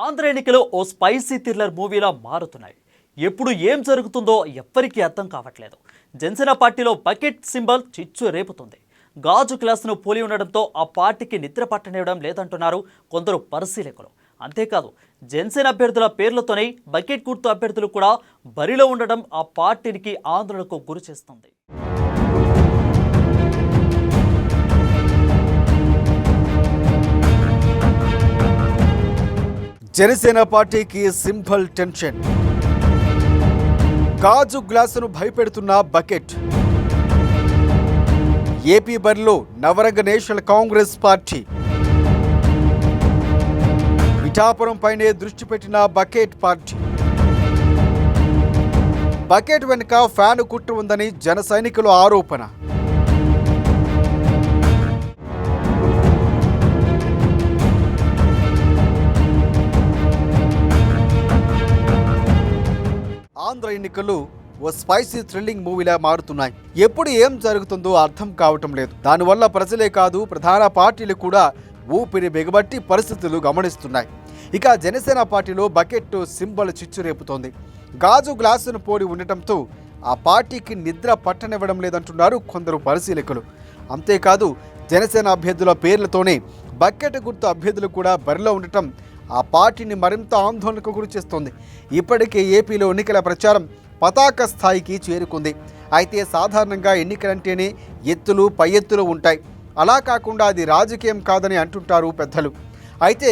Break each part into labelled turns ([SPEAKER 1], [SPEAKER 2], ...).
[SPEAKER 1] ఆంధ్ర ఎన్నికలు ఓ spicy thriller మూవీలా మారుతున్నాయి. ఎప్పుడు ఏం జరుగుతుందో ఎవ్వరికీ అర్థం కావట్లేదు. జనసేన పార్టీలో బకెట్ సింబల్ చిచ్చు రేపుతుంది. గాజు గ్లాసును పోలి ఉండడంతో ఆ పార్టీకి నిద్ర పట్టనివ్వడం లేదంటున్నారు కొందరు పరిశీలకులు. అంతేకాదు జనసేన అభ్యర్థుల పేర్లతోనే బకెట్ గుర్తు అభ్యర్థులు కూడా బరిలో ఉండడం ఆ పార్టీకి ఆందోళనకు గురి చేస్తుంది.
[SPEAKER 2] జనసేన పార్టీకి సింపుల్ టెన్షన్. గాజు గ్లాసును భయపెడుతున్న బకెట్. ఏపీ బరిలో నవరంగ నేషనల్ కాంగ్రెస్ పార్టీ. పిఠాపురం పైనే దృష్టి పెట్టిన బకెట్ పార్టీ. బకెట్ వెనుక ఫ్యాను కుట్ర ఉందని జన సైనికుల ఆరోపణ. ఆంధ్ర ఎన్నికలు ఓ స్పైసీ థ్రిల్లింగ్ మూవీలా మారుతున్నాయి. ఎప్పుడు ఏం జరుగుతుందో అర్థం కావటం లేదు. దానివల్ల ప్రజలే కాదు ప్రధాన పార్టీలు కూడా ఊపిరి బిగబట్టి పరిస్థితులు గమనిస్తున్నాయి. ఇక జనసేన పార్టీలో బకెట్ సింబల్ చిచ్చు రేపుతోంది. గాజు గ్లాసును పోడి ఉండటంతో ఆ పార్టీకి నిద్ర పట్టనివ్వడం లేదంటున్నారు కొందరు పరిశీలకులు. అంతేకాదు జనసేన అభ్యర్థుల పేర్లతోనే బకెట్ గుర్తు అభ్యర్థులు కూడా బరిలో ఉండటం ఆ పార్టీని మరింత ఆందోళనకు గురి చేస్తోంది. ఇప్పటికే ఏపీలో ఎన్నికల ప్రచారం పతాక స్థాయికి చేరుకుంది. అయితే సాధారణంగా ఎన్నికలంటేనే ఎత్తులు పై ఎత్తులు ఉంటాయి. అలా కాకుండా అది రాజకీయం కాదని అంటుంటారు పెద్దలు. అయితే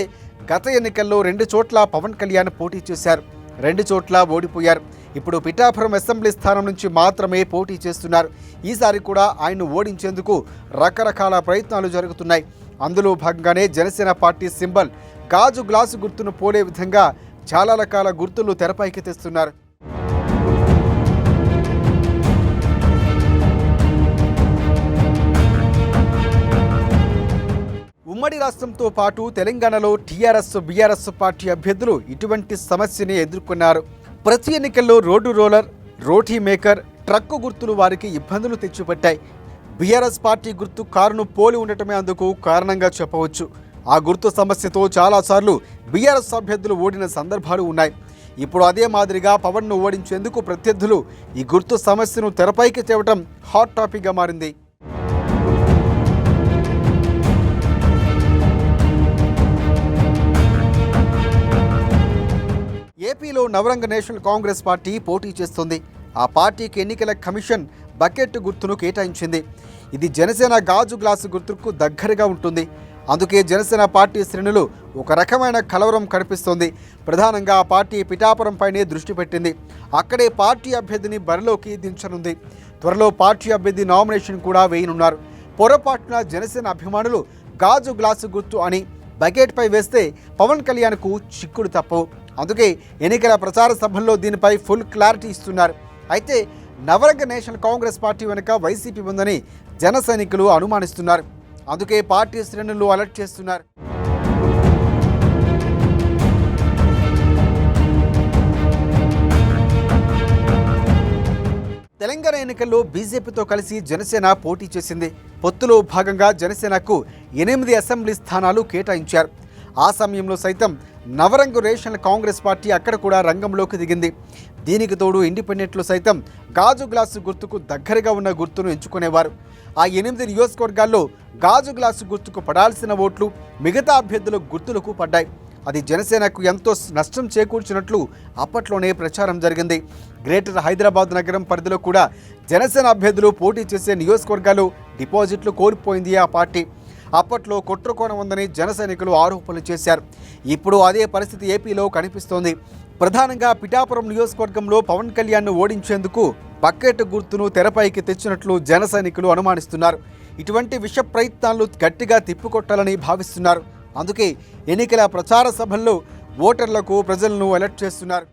[SPEAKER 2] గత ఎన్నికల్లో 2 చోట్ల పవన్ కళ్యాణ్ పోటీ చేశారు. 2 చోట్ల ఓడిపోయారు. ఇప్పుడు పిఠాపురం అసెంబ్లీ స్థానం నుంచి మాత్రమే పోటీ చేస్తున్నారు. ఈసారి కూడా ఆయన్ను ఓడించేందుకు రకరకాల ప్రయత్నాలు జరుగుతున్నాయి. అందులో భాగంగానే జనసేన పార్టీ సింబల్ గాజు గ్లాసు గుర్తును పోలే విధంగా చాలా రకాల గుర్తులు తెరపైకి తెస్తున్నారు. ఉమ్మడి రాష్ట్రంతో పాటు తెలంగాణలో టీఆర్ఎస్ బీఆర్ఎస్ పార్టీ అభ్యర్థులు ఇటువంటి సమస్యని ఎదుర్కొన్నారు. ప్రతి ఎన్నికల్లో రోడ్డు రోలర్, రోటీ మేకర్, ట్రక్కు గుర్తులు వారికి ఇబ్బందులు తెచ్చిపెట్టాయి. బీఆర్ఎస్ పార్టీ గుర్తు కారును పోలి ఉండటమే అందుకు కారణంగా చెప్పవచ్చు. ఆ గుర్తు సమస్యతో చాలాసార్లు బీఆర్ఎస్ అభ్యర్థులు ఓడిన సందర్భాలు ఉన్నాయి. ఇప్పుడు అదే మాదిరిగా పవన్ను ఓడించేందుకు ప్రత్యర్థులు ఈ గుర్తు సమస్యను తెరపైకి తేవటం హాట్ టాపిక్గా మారింది. ఏపీలో నవరంగ నేషనల్ కాంగ్రెస్ పార్టీ పోటీ చేస్తుంది. ఆ పార్టీకి ఎన్నికల కమిషన్ బకెట్ గుర్తును కేటాయించింది. ఇది జనసేన గాజు గ్లాసు గుర్తుకు దగ్గరగా ఉంటుంది. అందుకే జనసేన పార్టీ శ్రేణులు ఒక రకమైన కలవరం కనిపిస్తోంది. ప్రధానంగా ఆ పార్టీ పిఠాపురం పైనే దృష్టి పెట్టింది. అక్కడే పార్టీ అభ్యర్థిని బరిలోకి దించనుంది. త్వరలో పార్టీ అభ్యర్థి నామినేషన్ కూడా వేయనున్నారు. పొరపాటున జనసేన అభిమానులు గాజు గ్లాసు గుర్తు అని బకెట్పై వేస్తే పవన్ కళ్యాణ్కు చిక్కుడు తప్పవు. అందుకే ఎన్నికల ప్రచార సభల్లో దీనిపై ఫుల్ క్లారిటీ ఇస్తున్నారు. అయితే నవరంగ నేషనల్ కాంగ్రెస్ పార్టీ వెనుక వైసీపీ ఉందని జన సైనికులు అనుమానిస్తున్నారు. అందుకే పార్టీ శ్రేణులు అలర్ట్ చేస్తున్నారు. తెలంగాణ ఎన్నికల్లో బీజేపీతో కలిసి జనసేన పోటీ చేసింది. పొత్తులో భాగంగా జనసేనకు 8 అసెంబ్లీ స్థానాలు కేటాయించారు. ఆ సమయంలో సైతం నవరంగ నేషనల్ కాంగ్రెస్ పార్టీ అక్కడ కూడా రంగంలోకి దిగింది. దీనికి తోడు ఇండిపెండెంట్లు సైతం గాజు గ్లాసు గుర్తుకు దగ్గరగా ఉన్న గుర్తును ఎంచుకునేవారు. ఆ 8 నియోజకవర్గాల్లో గాజు గ్లాసు గుర్తుకు పడాల్సిన ఓట్లు మిగతా అభ్యర్థుల గుర్తులకు పడ్డాయి. అది జనసేనకు ఎంతో నష్టం చేకూర్చినట్లు అప్పట్లోనే ప్రచారం జరిగింది. గ్రేటర్ హైదరాబాద్ నగరం పరిధిలో కూడా జనసేన అభ్యర్థులు పోటీ చేసే నియోజకవర్గాలు డిపాజిట్లు కోల్పోయింది ఆ పార్టీ. అప్పట్లో కుట్రకోణం ఉందని జన సైనికులు ఆరోపణలు చేశారు. ఇప్పుడు అదే పరిస్థితి ఏపీలో కనిపిస్తోంది. ప్రధానంగా పిఠాపురం నియోజకవర్గంలో పవన్ కళ్యాణ్ను ఓడించేందుకు బకెట్ గుర్తును తెరపైకి తెచ్చినట్లు జన సైనికులు అనుమానిస్తున్నారు. ఇటువంటి విష ప్రయత్నాలు గట్టిగా తిప్పికొట్టాలని భావిస్తున్నారు. అందుకే ఎన్నికల ప్రచార సభల్లో ఓటర్లకు ప్రజలను అలర్ట్ చేస్తున్నారు.